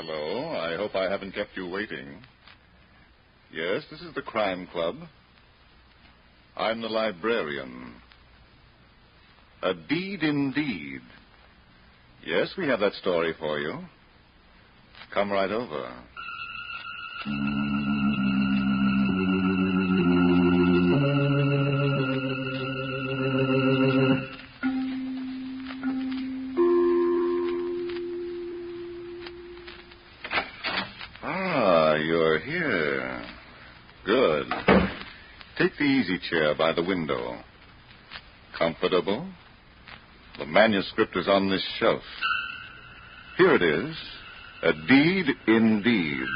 Hello. I hope I haven't kept you waiting. Yes, this is the Crime Club. I'm the Librarian. A Deed Indeed. Yes, we have that story for you. Come right over. You're here. Good. Take the easy chair by the window. Comfortable? The manuscript is on this shelf. Here it is. A Deed Indeed.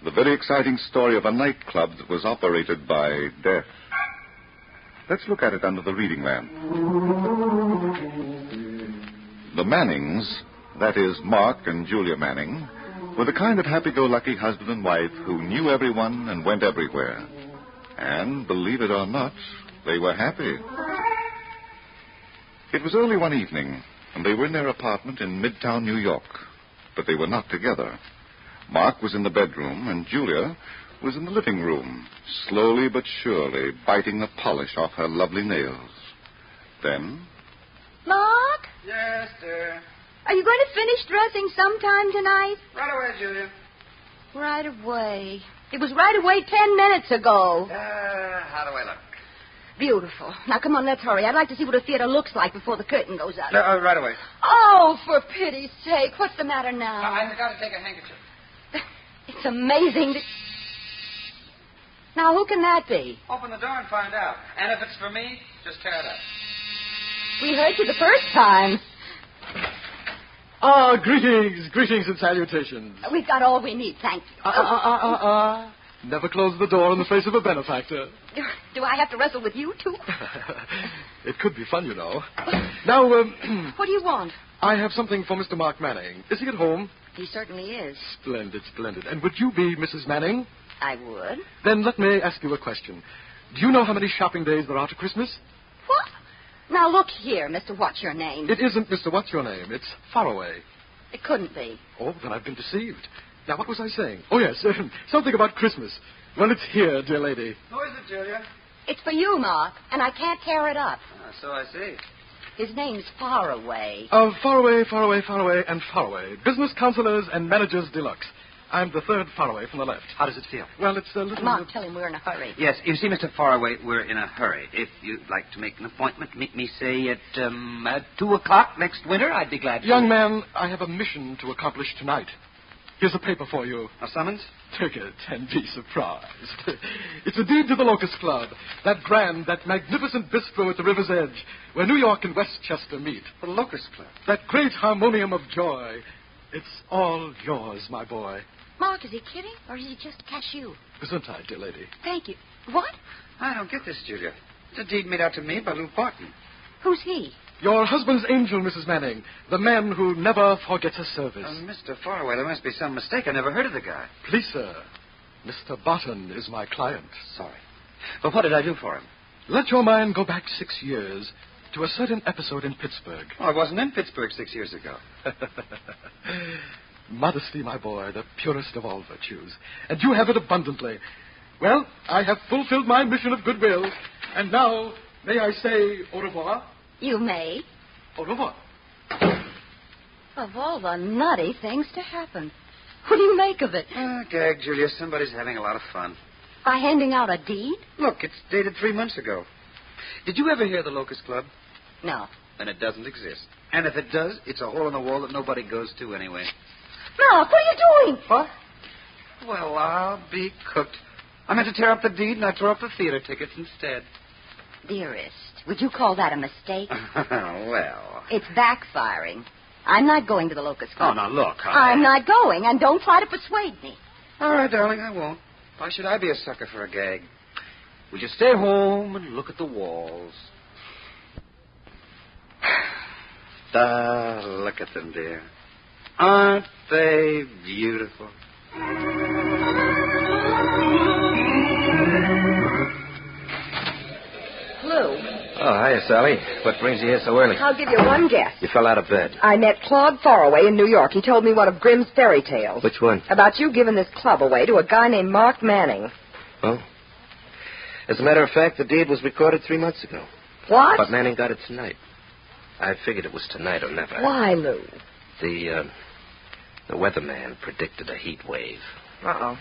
The very exciting story of a nightclub that was operated by death. Let's look at it under the reading lamp. The Mannings, that is, Mark and Julia Manning, were the kind of happy-go-lucky husband and wife who knew everyone and went everywhere. And, believe it or not, they were happy. It was early one evening, and they were in their apartment in Midtown, New York. But they were not together. Mark was in the bedroom, and Julia was in the living room, slowly but surely biting the polish off her lovely nails. Then... Mark? Yes, dear. Are you going to finish dressing sometime tonight? Right away, Julia. Right away. It was right away 10 minutes ago. How do I look? Beautiful. Now, come on, let's hurry. I'd like to see what a theater looks like before the curtain goes up. Right away. Oh, for pity's sake. What's the matter now? I forgot to take a handkerchief. It's amazing that... Now, who can that be? Open the door and find out. And if it's for me, just tear it up. We heard you the first time. Greetings and salutations. We've got all we need, thank you. Never close the door in the face of a benefactor. Do I have to wrestle with you, too? It could be fun, you know. Now, What do you want? I have something for Mr. Mark Manning. Is he at home? He certainly is. Splendid. And would you be Mrs. Manning? I would. Then let me ask you a question. Do you know how many shopping days there are to Christmas? What? Now, look here, Mr. What's-Your-Name. It isn't Mr. What's-Your-Name. It's Faraway. It couldn't be. Oh, then I've been deceived. Now, what was I saying? Oh, yes, something about Christmas. Well, it's here, dear lady. Who is it, Julia? It's for you, Mark, and I can't tear it up. So I see. His name's Faraway. Faraway. Business counselors and managers deluxe. I'm the third Faraway from the left. How does it feel? Well, it's a little... Come on, tell him we're in a hurry. Yes, you see, Mr. Faraway, we're in a hurry. If you'd like to make an appointment to meet me, say, at 2 o'clock next winter, I'd be glad to. Young man, I have a mission to accomplish tonight. Here's a paper for you. A summons? Take it and be surprised. It's a deed to the Locust Club, that magnificent bistro at the river's edge, where New York and Westchester meet. The Locust Club? That great harmonium of joy. It's all yours, my boy. Mark, is he kidding, or is he just catch you? Gesundheit, dear lady. Thank you. What? I don't get this, Julia. It's a deed made out to me by Lou Barton. Who's he? Your husband's angel, Mrs. Manning. The man who never forgets a service. Mr. Faraway, there must be some mistake. I never heard of the guy. Please, sir. Mr. Barton is my client. Sorry. But what did I do for him? Let your mind go back 6 years to a certain episode in Pittsburgh. Oh, I wasn't in Pittsburgh 6 years ago. Modesty, my boy, the purest of all virtues. And you have it abundantly. Well, I have fulfilled my mission of goodwill. And now, may I say au revoir? You may. Au revoir. Of all the nutty things to happen. What do you make of it? Gag, Julia. Somebody's having a lot of fun. By handing out a deed? Look, it's dated 3 months ago. Did you ever hear the Locust Club? No. Then it doesn't exist. And if it does, it's a hole in the wall that nobody goes to anyway. Mark, what are you doing? What? Well, I'll be cooked. I meant to tear up the deed, and I tore up the theater tickets instead. Dearest, would you call that a mistake? Well. It's backfiring. I'm not going to the Locust Club. Oh, now look, I'm not going, and don't try to persuade me. All right, darling, I won't. Why should I be a sucker for a gag? We just stay home and look at the walls. Look at them, dear. Aren't they beautiful? Lou. Oh, hiya, Sally. What brings you here so early? I'll give you one guess. You fell out of bed. I met Claude Faraway in New York. He told me one of Grimm's fairy tales. Which one? About you giving this club away to a guy named Mark Manning. Oh. As a matter of fact, the deed was recorded 3 months ago. What? But Manning got it tonight. I figured it was tonight or never. Why, Lou? The weatherman predicted a heat wave. Uh-oh.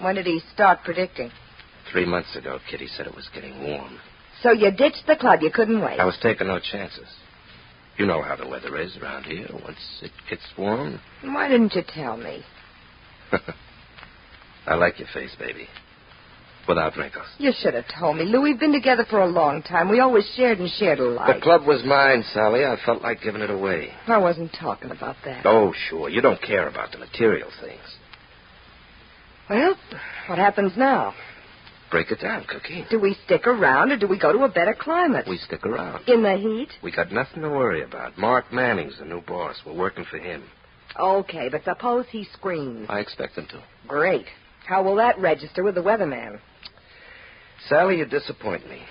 When did he start predicting? 3 months ago, Kitty said it was getting warm. So you ditched the club. You couldn't wait. I was taking no chances. You know how the weather is around here. Once it gets warm... Why didn't you tell me? I like your face, baby. Without wrinkles. You should have told me, Lou. We've been together for a long time. We always shared and shared alike. The club was mine, Sally. I felt like giving it away. I wasn't talking about that. Oh, sure. You don't care about the material things. Well, what happens now? Break it down, Cookie. Do we stick around or do we go to a better climate? We stick around. In the heat? We got nothing to worry about. Mark Manning's the new boss. We're working for him. Okay, but suppose he screams. I expect him to. Great. How will that register with the weatherman? Sally, you disappoint me.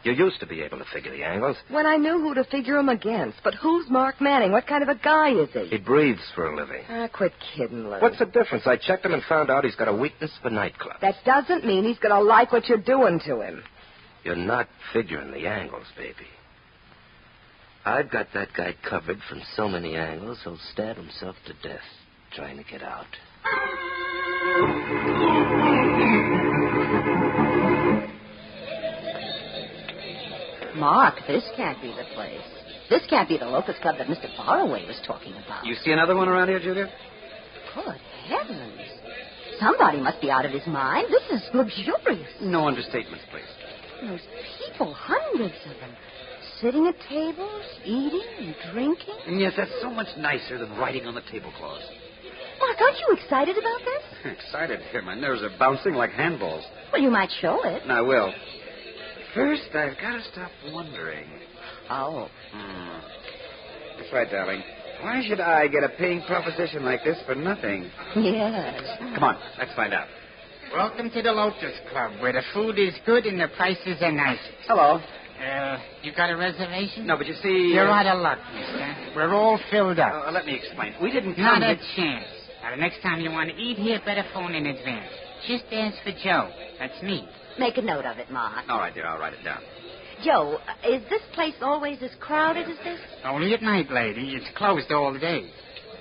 You used to be able to figure the angles. When I knew who to figure him against. But who's Mark Manning? What kind of a guy is he? He breathes for a living. Ah, quit kidding, Lou. What's the difference? I checked him and found out he's got a weakness for nightclubs. That doesn't mean he's going to like what you're doing to him. You're not figuring the angles, baby. I've got that guy covered from so many angles, he'll stab himself to death trying to get out. Mark, this can't be the place. This can't be the locust club that Mr. Faraway was talking about. You see another one around here, Julia? Good heavens. Somebody must be out of his mind. This is luxurious. No understatements, please. Those people, hundreds of them, sitting at tables, eating and drinking. And yes, that's so much nicer than writing on the tablecloths. Mark, aren't you excited about this? Excited here. My nerves are bouncing like handballs. Well, you might show it. And I will. First, I've got to stop wondering. Oh. That's right, darling. Why should I get a paying proposition like this for nothing? Yes. Come on, let's find out. Welcome to the Lotus Club, where the food is good and the prices are nice. Hello. You got a reservation? No, but you see... You're out of luck, mister. We're all filled up. Let me explain. We didn't Not come a to... chance. Now, the next time you want to eat here, better phone in advance. Just ask for Joe. That's me. Make a note of it, Mark. All right, dear, I'll write it down. Joe, is this place always as crowded as this? Only at night, lady. It's closed all day.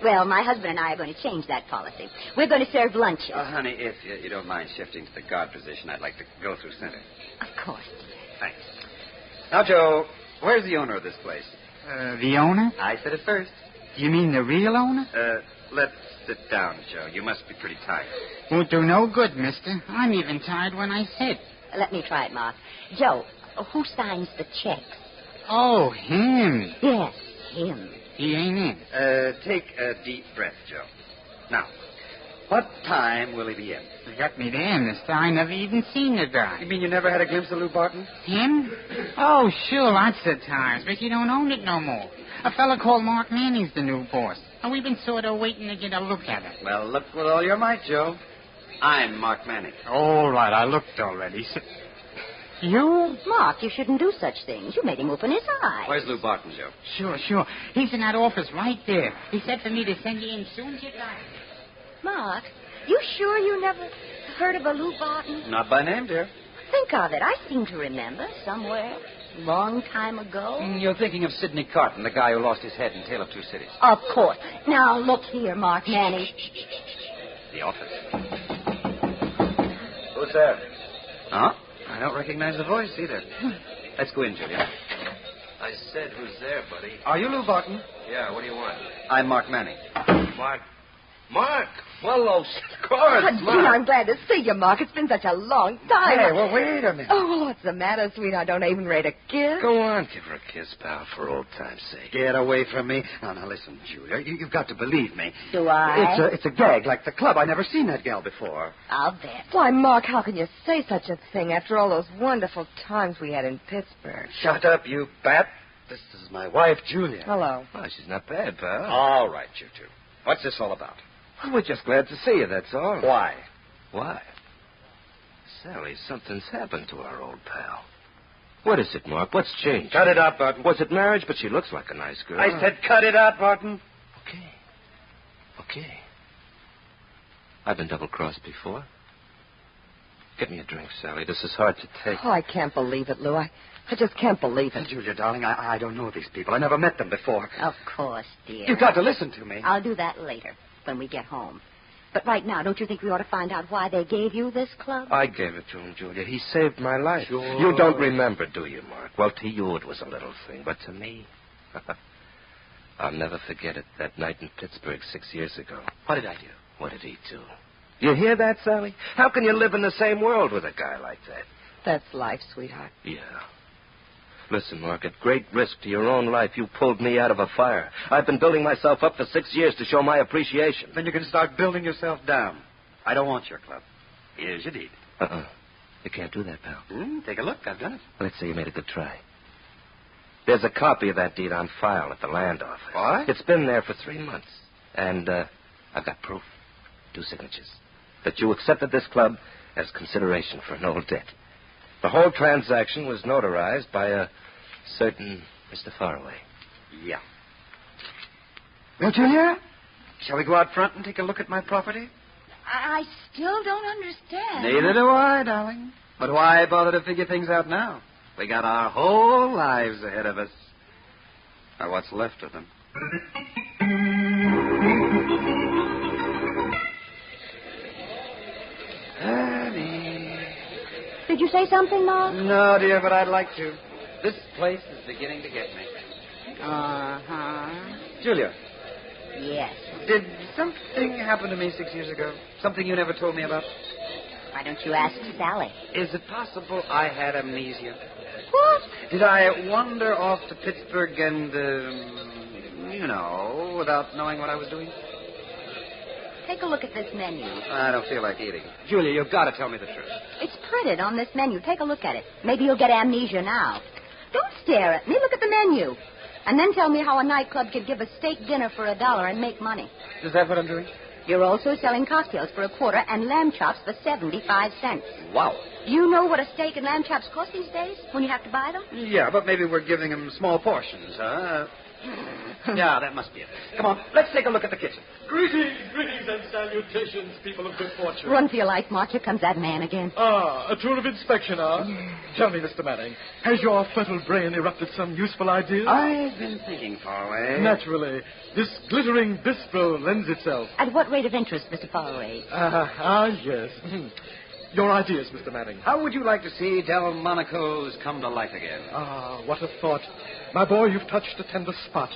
Well, my husband and I are going to change that policy. We're going to serve lunches. Honey, if you don't mind shifting to the guard position, I'd like to go through center. Of course, dear. Thanks. Now, Joe, where's the owner of this place? The owner? I said it first. You mean the real owner? Let's sit down, Joe. You must be pretty tired. Won't do no good, mister. I'm even tired when I sit. Let me try it, Mark. Joe, who signs the checks? Oh, him. Yes, him. He ain't in. Take a deep breath, Joe. Now, what time will he be in? You got me there, mister. I never even seen the guy. You mean you never had a glimpse of Lou Barton? Him? Oh, sure, lots of times, but you don't own it no more. A fella called Mark Manning's the new boss, and we've been sort of waiting to get a look at him. Well, look with all your might, Joe. I'm Mark Manning. All right, I looked already. You? Mark, you shouldn't do such things. You made him open his eyes. Where's Lou Barton, Joe? Sure. He's in that office right there. He said for me to send you in soon as you got it. Mark, you sure you never heard of a Lou Barton? Not by name, dear. Think of it. I seem to remember somewhere, long time ago. You're thinking of Sidney Carton, the guy who lost his head in Tale of Two Cities. Of course. Now, look here, Mark Manning. The office. Who's there? Huh? I don't recognize the voice either. Let's go in, Julia. I said, who's there, buddy? Are you Lou Barton? Yeah, what do you want? I'm Mark Manning. Mark? Well, of course, Gee, I'm glad to see you, Mark. It's been such a long time. Hey, well, wait a minute. Oh, what's the matter, sweetheart? Don't even rate a kiss. Go on, give her a kiss, pal, for old time's sake. Get away from me. Now, listen, Julia. You've got to believe me. Do I? It's a gag like the club. I've never seen that gal before. I'll bet. Why, Mark, how can you say such a thing after all those wonderful times we had in Pittsburgh? Shut up, you bat. This is my wife, Julia. Hello. Well, she's not bad, pal. All right, you two. What's this all about? Well, we're just glad to see you, that's all. Why? Why? Sally, something's happened to our old pal. What is it, Mark? What's changed? Cut it out, Barton. Was it marriage? But she looks like a nice girl. I said cut it out, Barton. Okay. I've been double-crossed before. Get me a drink, Sally. This is hard to take. Oh, I can't believe it, Lou. I just can't believe it. Julia, darling, I don't know these people. I never met them before. Of course, dear. You've got to listen to me. I'll do that later, when we get home. But right now, don't you think we ought to find out why they gave you this club? I gave it to him, Julia. He saved my life. Sure. You don't remember, do you, Mark? Well, to you it was a little thing, but to me... I'll never forget it, that night in Pittsburgh 6 years ago. What did I do? What did he do? You hear that, Sally? How can you live in the same world with a guy like that? That's life, sweetheart. Yeah. Listen, Mark, at great risk to your own life, you pulled me out of a fire. I've been building myself up for 6 years to show my appreciation. Then you can start building yourself down. I don't want your club. Here's your deed. You can't do that, pal. Take a look. I've done it. Let's say you made a good try. There's a copy of that deed on file at the land office. What? It's been there for 3 months. And I've got proof. 2 signatures. That you accepted this club as consideration for an old debt. The whole transaction was notarized by a certain Mr. Faraway. Yeah. Well, Julia, shall we go out front and take a look at my property? I still don't understand. Neither do I, darling. But why bother to figure things out now? We got our whole lives ahead of us. Or what's left of them. Did you say something, Ma? No, dear, but I'd like to. This place is beginning to get me. Uh-huh. Julia, Yes. did something happen to me 6 years ago? Something you never told me about? Why don't you ask Sally? Is it possible I had amnesia? What? Did I wander off to Pittsburgh and, without knowing what I was doing? Take a look at this menu. I don't feel like eating. Julia, you've got to tell me the truth. It's printed on this menu. Take a look at it. Maybe you'll get amnesia now. Don't stare at me. Look at the menu. And then tell me how a nightclub could give a steak dinner for $1 and make money. Is that what I'm doing? You're also selling cocktails for $25 and lamb chops for 75 cents. Wow. Do you know what a steak and lamb chops cost these days when you have to buy them? Yeah, but maybe we're giving them small portions, huh? Yeah, that must be it. Come on, let's take a look at the kitchen. Greetings and salutations, people of good fortune. Run for your life, Mark. Here comes that man again. A tour of inspection, Tell me, Mr. Manning, has your fertile brain erupted some useful ideas? I've been thinking, Faraway. Naturally. This glittering bistro lends itself. At what rate of interest, Mr. Faraway? Yes. Your ideas, Mr. Manning. How would you like to see Delmonico's come to life again? What a thought. My boy, you've touched a tender spot.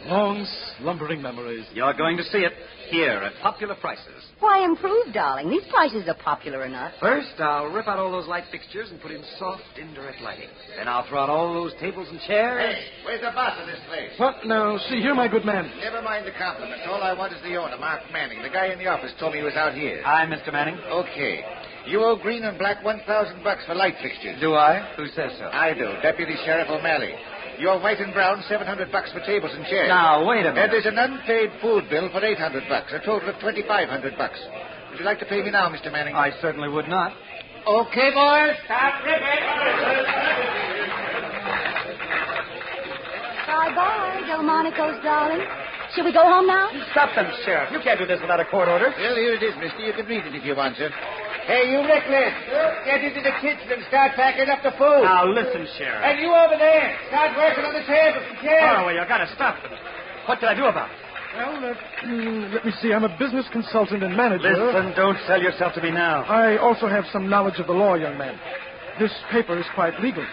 Long, slumbering memories. You're going to see it here at popular prices. Why improve, darling? These prices are popular enough. First, I'll rip out all those light fixtures and put in soft, indirect lighting. Then I'll throw out all those tables and chairs. Hey, where's the boss of this place? What now? See here, my good man. Never mind the compliments. All I want is the owner, Mark Manning. The guy in the office told me he was out here. Hi, Mr. Manning. Okay. You owe Green and Black $1,000 for light fixtures. Do I? Who says so? I do. Deputy Sheriff O'Malley. You owe White and Brown $700 for tables and chairs. Now, wait a minute. And there's an unpaid food bill for $800, a total of $2,500. Would you like to pay me now, Mr. Manning? I certainly would not. Okay, boys. Start ripping. Bye-bye, Delmonico's darling. Shall we go home now? Stop them, Sheriff. You can't do this without a court order. Well, here it is, mister. You can read it if you want to. Hey, you reckless. Get into the kitchen and start packing up the food. Now, listen, Sheriff. And you over there, start working on the tables and chairs. Oh, well, you got to stop them. What did I do about it? Well, let me see. I'm a business consultant and manager. Listen, don't sell yourself to me now. I also have some knowledge of the law, young man. This paper is quite legal.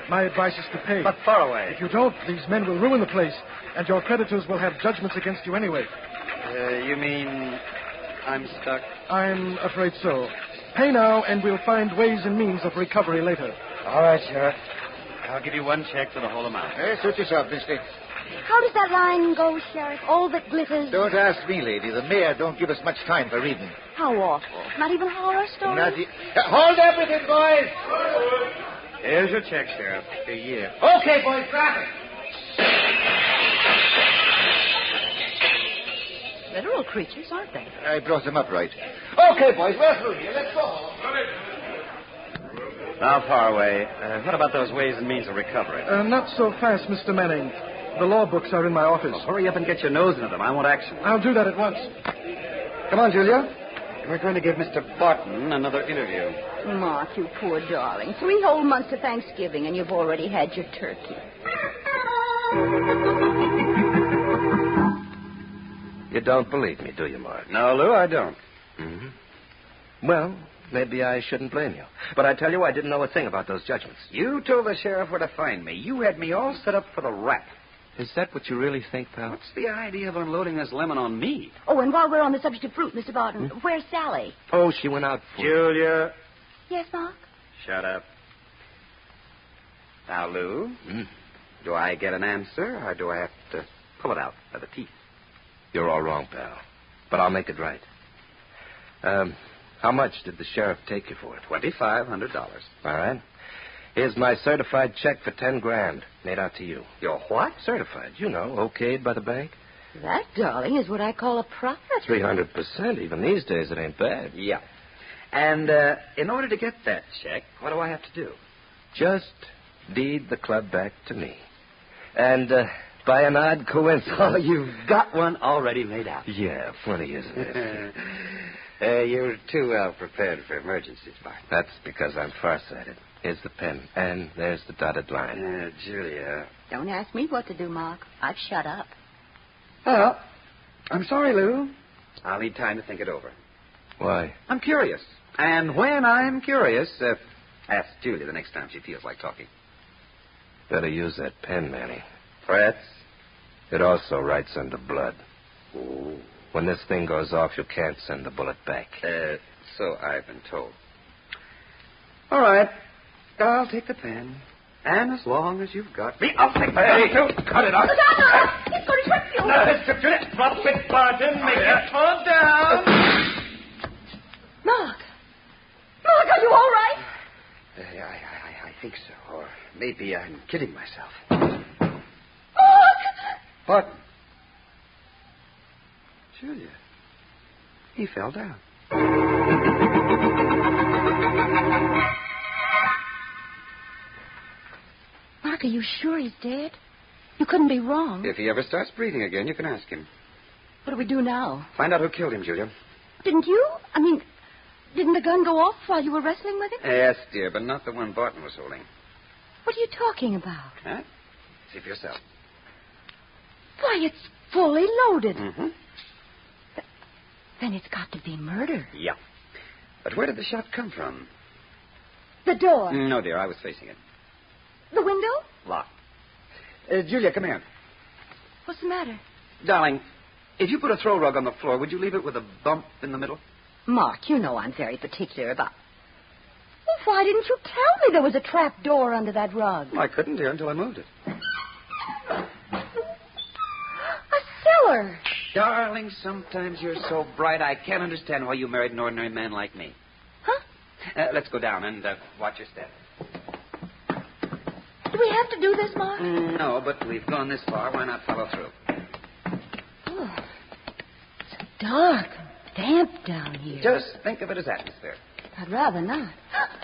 My advice is to pay. But Faraway. If you don't, these men will ruin the place, and your creditors will have judgments against you anyway. You mean I'm stuck? I'm afraid so. Pay now, and we'll find ways and means of recovery later. All right, Sheriff. I'll give you one check for the whole amount. Suit yourself, mister. How does that line go, Sheriff? All that glitters. Don't ask me, lady. The mayor don't give us much time for reading. How awful. Not even horror stories? Hold everything, boys. Here's your check, Sheriff. A year. Okay, boys, grab it. Literal creatures, aren't they? I brought them up right. Okay, boys, we're through here. Let's go home. Now, Faraway, what about those ways and means of recovery? Not so fast, Mr. Manning. The law books are in my office. Well, hurry up and get your nose into them. I want action. I'll do that at once. Come on, Julia. We're going to give Mr. Barton another interview. Mark, you poor darling. 3 whole months to Thanksgiving, and you've already had your turkey. You don't believe me, do you, Mark? No, Lou, I don't. Mm-hmm. Well, maybe I shouldn't blame you. But I tell you, I didn't know a thing about those judgments. You told the sheriff where to find me. You had me all set up for the rap. Is that what you really think, pal? What's the idea of unloading this lemon on me? Oh, and while we're on the subject of fruit, Mr. Barton, where's Sally? Oh, she went out for... Julia. Yes, Mark? Shut up. Now, Lou, do I get an answer, or do I have to pull it out by the teeth? You're all wrong, pal. But I'll make it right. How much did the sheriff take you for it? $2,500. All right. Here's my certified check for $10,000 made out to you. Your what? Certified, you know, okayed by the bank. That, darling, is what I call a profit. 300%. Even these days, it ain't bad. Yeah. And in order to get that check, what do I have to do? Just deed the club back to me. And by an odd coincidence... Oh, you've got one already made out. Yeah, funny, isn't it? You're too well prepared for emergencies, Bart. That's because I'm farsighted. Here's the pen, and there's the dotted line. Julia. Don't ask me what to do, Mark. I've shut up. Well, I'm sorry, Lou. I'll need time to think it over. Why? I'm curious. And when I'm curious, ask Julia the next time she feels like talking. Better use that pen, Manny. Threats? It also writes under blood. Ooh. When this thing goes off, you can't send the bullet back. So I've been told. All right. I'll take the pen. And as long as you've got me, I'll take the pen, too. Cut it out. It's going to trip you. Mr. Julia, drop it, Barton. Make it fall down. Mark, are you all right? I think so. Or maybe I'm kidding myself. Mark! Barton. Julia. He fell down. Mark, are you sure he's dead? You couldn't be wrong. If he ever starts breathing again, you can ask him. What do we do now? Find out who killed him, Julia. Didn't the gun go off while you were wrestling with him? Yes, dear, but not the one Barton was holding. What are you talking about? Huh? See for yourself. Why, it's fully loaded. Mm-hmm. Then it's got to be murder. Yeah. But where did the shot come from? The door. No, dear, I was facing it. The window? Locked. Julia, come here. What's the matter? Darling, if you put a throw rug on the floor, would you leave it with a bump in the middle? Mark, you know I'm very particular about... Well, why didn't you tell me there was a trap door under that rug? Well, I couldn't, dear, until I moved it. A cellar. Darling, sometimes you're so bright I can't understand why you married an ordinary man like me. Huh? Let's go down and watch your step. Do we have to do this, Mark? No, but we've gone this far. Why not follow through? Oh, it's dark and damp down here. Just think of it as atmosphere. I'd rather not.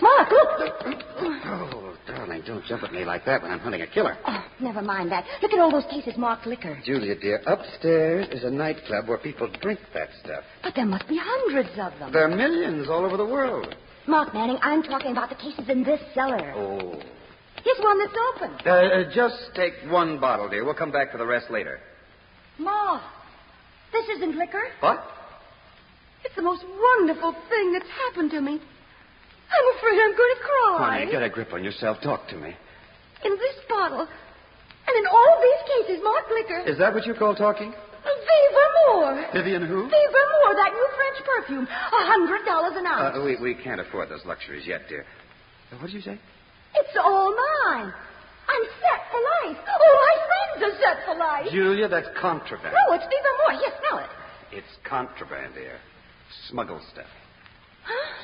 Mark, look! Oh, darling, don't jump at me like that when I'm hunting a killer. Oh, never mind that. Look at all those cases marked liquor. Julia, dear, upstairs is a nightclub where people drink that stuff. But there must be hundreds of them. There are millions all over the world. Mark Manning, I'm talking about the cases in this cellar. Oh. Here's one that's open. Just take one bottle, dear. We'll come back for the rest later. Ma, this isn't liquor. What? It's the most wonderful thing that's happened to me. I'm afraid I'm going to cry. Honey, get a grip on yourself. Talk to me. In this bottle, and in all these cases marked liquor. Is that what you call talking? Viva More. Vivian who? Viva More, that new French perfume. $100 an ounce. We can't afford those luxuries yet, dear. What did you say? It's all mine. I'm set for life. All my friends are set for life. Julia, that's contraband. No, it's Viva More. Here, smell it. It's contraband, dear. Smuggled stuff. Huh?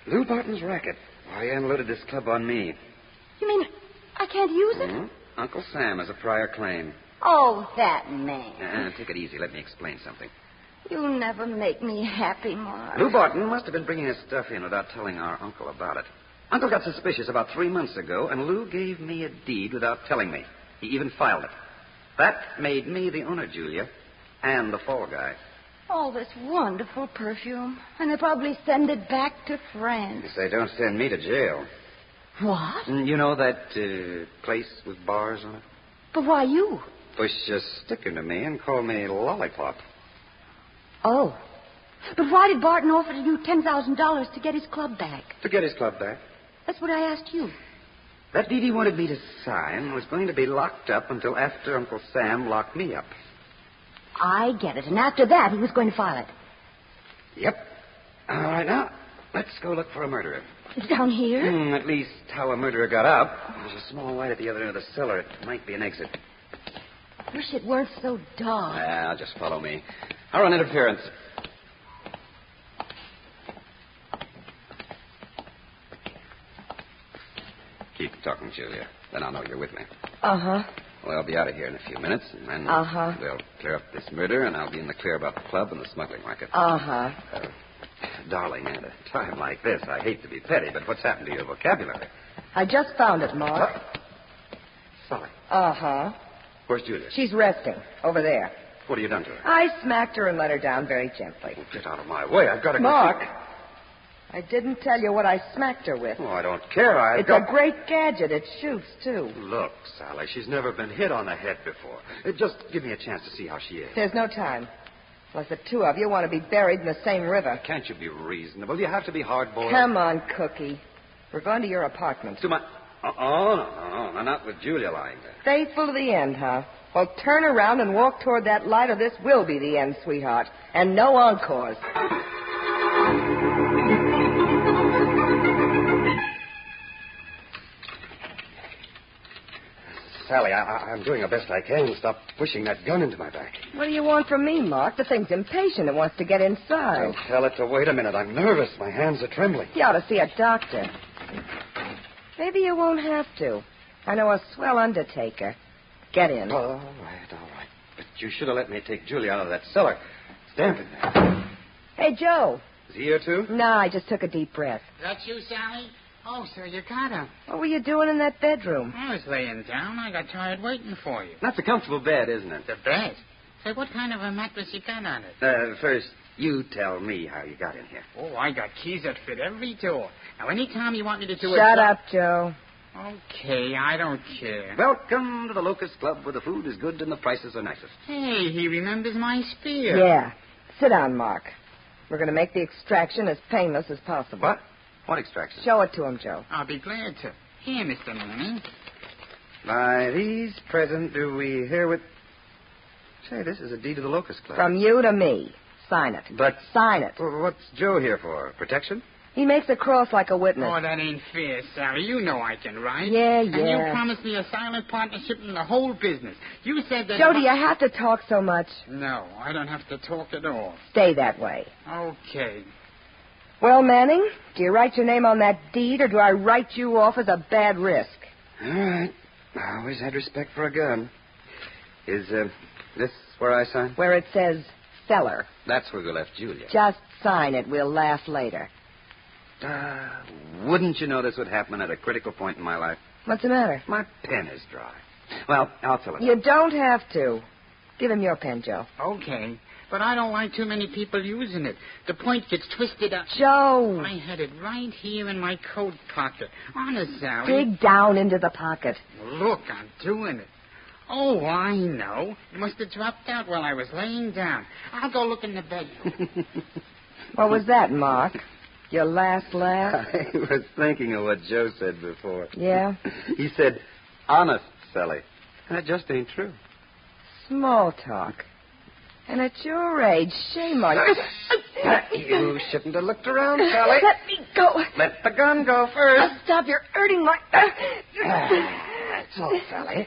Lou Barton's racket. Why, he unloaded this club on me. You mean I can't use it? Mm-hmm. Uncle Sam has a prior claim. Oh, that man. Take it easy. Let me explain something. You never make me happy, Mark. Lou Barton must have been bringing his stuff in without telling our uncle about it. Uncle got suspicious about 3 months ago, and Lou gave me a deed without telling me. He even filed it. That made me the owner, Julia, and the fall guy. All this wonderful perfume. And they probably send it back to France. If they don't send me to jail. What? You know that place with bars on it? But why you? Push a stick into me and call me Lollipop. Oh. But why did Barton offer you $10,000 to get his club back? To get his club back. That's what I asked you. That deed he wanted me to sign was going to be locked up until after Uncle Sam locked me up. I get it. And after that, he was going to file it. Yep. All right, now, let's go look for a murderer. It's down here? At least how a murderer got up. There's a small light at the other end of the cellar. It might be an exit. Wish it weren't so dark. Well, just follow me. I'll run interference. Keep talking, Julia. Then I'll know you're with me. Uh-huh. Well, I'll be out of here in a few minutes, and then we'll clear up this murder, and I'll be in the clear about the club and the smuggling racket. Uh-huh. Darling, at a time like this, I hate to be petty, but what's happened to your vocabulary? I just found it, Mark. Sally. Uh-huh. Where's Julia? She's resting over there. What have you done to her? I smacked her and let her down very gently. Oh, get out of my way. I've got to go. Mark, I didn't tell you what I smacked her with. Oh, I don't care. It's a great gadget. It shoots, too. Look, Sally, she's never been hit on the head before. Just give me a chance to see how she is. There's no time. Unless the two of you want to be buried in the same river. Can't you be reasonable? You have to be hard-boiled. Come on, Cookie. We're going to your apartment. To my... No, not with Julia lying there. Faithful to the end, huh? Well, turn around and walk toward that light, or this will be the end, sweetheart. And no encores. Sally, I'm doing the best I can. Stop pushing that gun into my back. What do you want from me, Mark? The thing's impatient. It wants to get inside. Well, tell it to wait a minute. I'm nervous. My hands are trembling. You ought to see a doctor. Maybe you won't have to. I know a swell undertaker. Get in. All right. But you should have let me take Julia out of that cellar. It's damp in there. Hey, Joe. Is he here, too? No, I just took a deep breath. That you, Sally? Oh, so you got her. What were you doing in that bedroom? I was laying down. I got tired waiting for you. That's a comfortable bed, isn't it? The bed? Say, what kind of a mattress you got on it? First, you tell me how you got in here. Oh, I got keys that fit every door. Now, anytime you want me to do it... Shut up, Joe. Okay, I don't care. Welcome to the Locust Club, where the food is good and the prices are nicest. Hey, he remembers my spear. Yeah. Sit down, Mark. We're going to make the extraction as painless as possible. What? What extraction? Show it to him, Joe. I'll be glad to. Here, Mr. Manning. By these present do we herewith... Say, this is a deed of the Locust Club. From you to me. Sign it. But... Sign it. Well, what's Joe here for? Protection? He makes a cross like a witness. Oh, that ain't fair, Sally. You know I can write. Yeah. And you promised me a silent partnership in the whole business. You said that... Joe, do you have to talk so much? No, I don't have to talk at all. Stay that way. Okay. Well, Manning, do you write your name on that deed, or do I write you off as a bad risk? All right. I always had respect for a gun. Is this where I sign? Where it says cellar. That's where we left Julia. Just sign it. We'll laugh later. Wouldn't you know this would happen at a critical point in my life? What's the matter? My pen is dry. Well, I'll fill it. You don't have to. Give him your pen, Joe. Okay. But I don't like too many people using it. The point gets twisted up. Joe! I had it right here in my coat pocket. Honest, Sally. Dig down into the pocket. Look, I'm doing it. Oh, I know. It must have dropped out while I was laying down. I'll go look in the bedroom. What was that, Mark? Your last laugh? I was thinking of what Joe said before. Yeah? He said, honest, Sally. That just ain't true. Small talk. And at your age, shame on you. You shouldn't have looked around, Sally. Let me go. Let the gun go first. Stop, you're hurting my... That's all, Sally.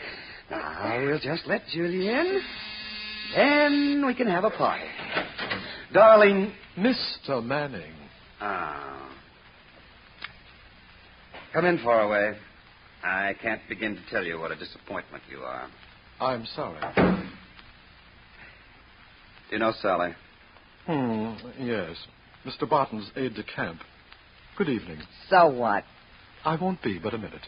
Now, we'll just let Julie in. Then we can have a party. Darling. Mr. Manning. Come in, Faraway. I can't begin to tell you what a disappointment you are. I'm sorry. You know Sally? Yes. Mr. Barton's aide-de-camp. Good evening. So what? I won't be but a minute.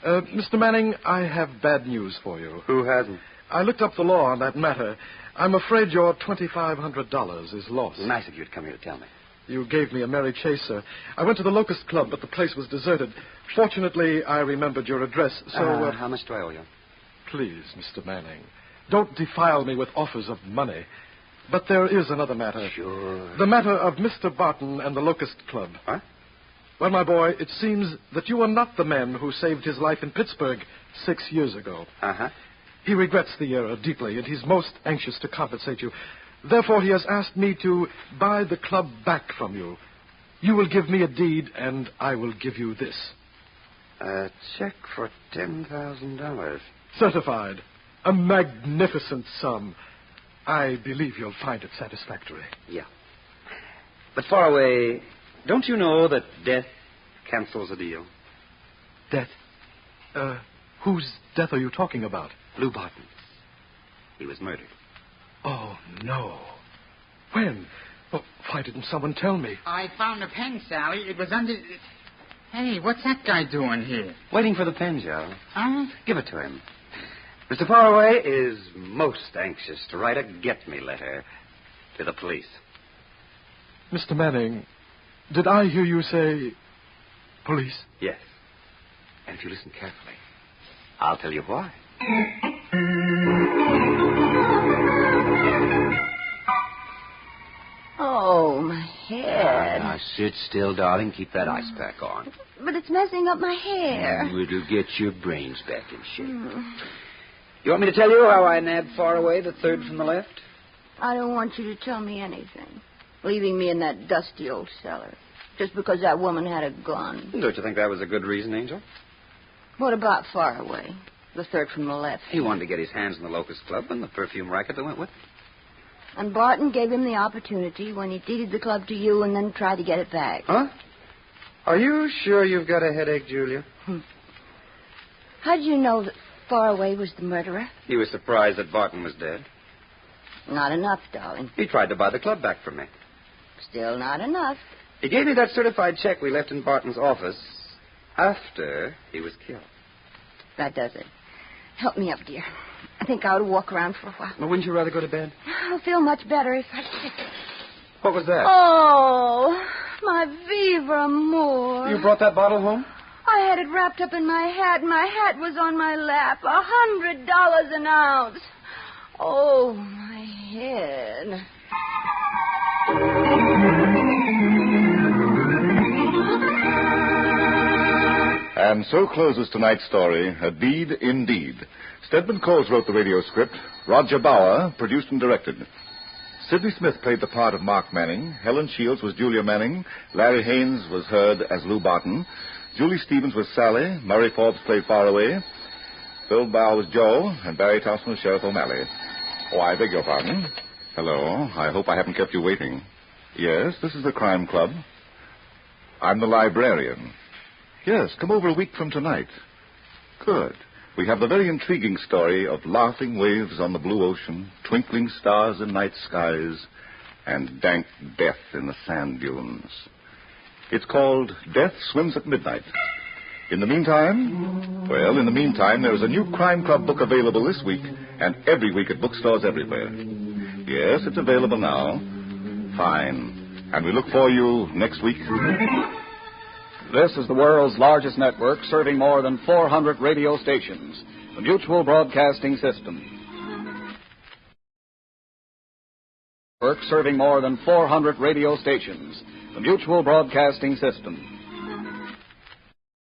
Mr. Manning, I have bad news for you. Who hasn't? I looked up the law on that matter. I'm afraid your $2,500 is lost. Nice of you to come here to tell me. You gave me a merry chase, sir. I went to the Locust Club, but the place was deserted. Fortunately, I remembered your address, so... How much do I owe you? Please, Mr. Manning, don't defile me with offers of money. But there is another matter. Sure. The matter of Mr. Barton and the Locust Club. Huh? Well, my boy, it seems that you are not the man who saved his life in Pittsburgh 6 years ago. Uh-huh. He regrets the error deeply, and he's most anxious to compensate you. Therefore, he has asked me to buy the club back from you. You will give me a deed, and I will give you this. A check for $10,000. Certified. A magnificent sum. I believe you'll find it satisfactory. Yeah. But far away, don't you know that death cancels a deal? Death? Whose death are you talking about? Lou Barton. He was murdered. Oh, no. When? Well, why didn't someone tell me? I found the pen, Sally. It was under... Hey, what's that guy doing here? Waiting for the pen, Joe. Huh? Give it to him. Mr. Faraway is most anxious to write a get-me letter to the police. Mr. Manning, did I hear you say police? Yes. And if you listen carefully, I'll tell you why. Oh, my head. Now, sit still, darling. Keep that ice pack on. But it's messing up my hair. It'll get your brains back in shape. You want me to tell you how I nabbed Faraway, the third from the left? I don't want you to tell me anything. Leaving me in that dusty old cellar. Just because that woman had a gun. Don't you think that was a good reason, Angel? What about Faraway? The third from the left. He wanted to get his hands on the Locust Club and the perfume racket that went with it. And Barton gave him the opportunity when he deeded the club to you and then tried to get it back. Huh? Are you sure you've got a headache, Julia? How did you know that Faraway was the murderer? He was surprised that Barton was dead. Not enough, darling. He tried to buy the club back from me. Still not enough. He gave me that certified check we left in Barton's office after he was killed. That does it. Help me up, dear. I think I ought to walk around for a while. Well, wouldn't you rather go to bed? I'll feel much better if I... What was that? Oh, my Viva Amor. You brought that bottle home? I had it wrapped up in my hat, and my hat was on my lap. $100 an ounce. Oh, my head. And so closes tonight's story, A Deed Indeed. Stedman Coles wrote the radio script. Roger Bauer produced and directed. Sidney Smith played the part of Mark Manning. Helen Shields was Julia Manning. Larry Haynes was heard as Lou Barton. Julie Stevens was Sally. Murray Forbes played Faraway. Phil Bauer was Joe. And Barry Thompson was Sheriff O'Malley. Oh, I beg your pardon. Hello. I hope I haven't kept you waiting. Yes, this is the Crime Club. I'm the Librarian. Yes, come over a week from tonight. Good. We have the very intriguing story of laughing waves on the blue ocean, twinkling stars in night skies, and dank death in the sand dunes. It's called Death Swims at Midnight. In the meantime, there is a new Crime Club book available this week and every week at bookstores everywhere. Yes, it's available now. Fine. And we look for you next week. This is the world's largest network serving more than 400 radio stations. The Mutual Broadcasting System. Serving more than 400 radio stations. The Mutual Broadcasting System.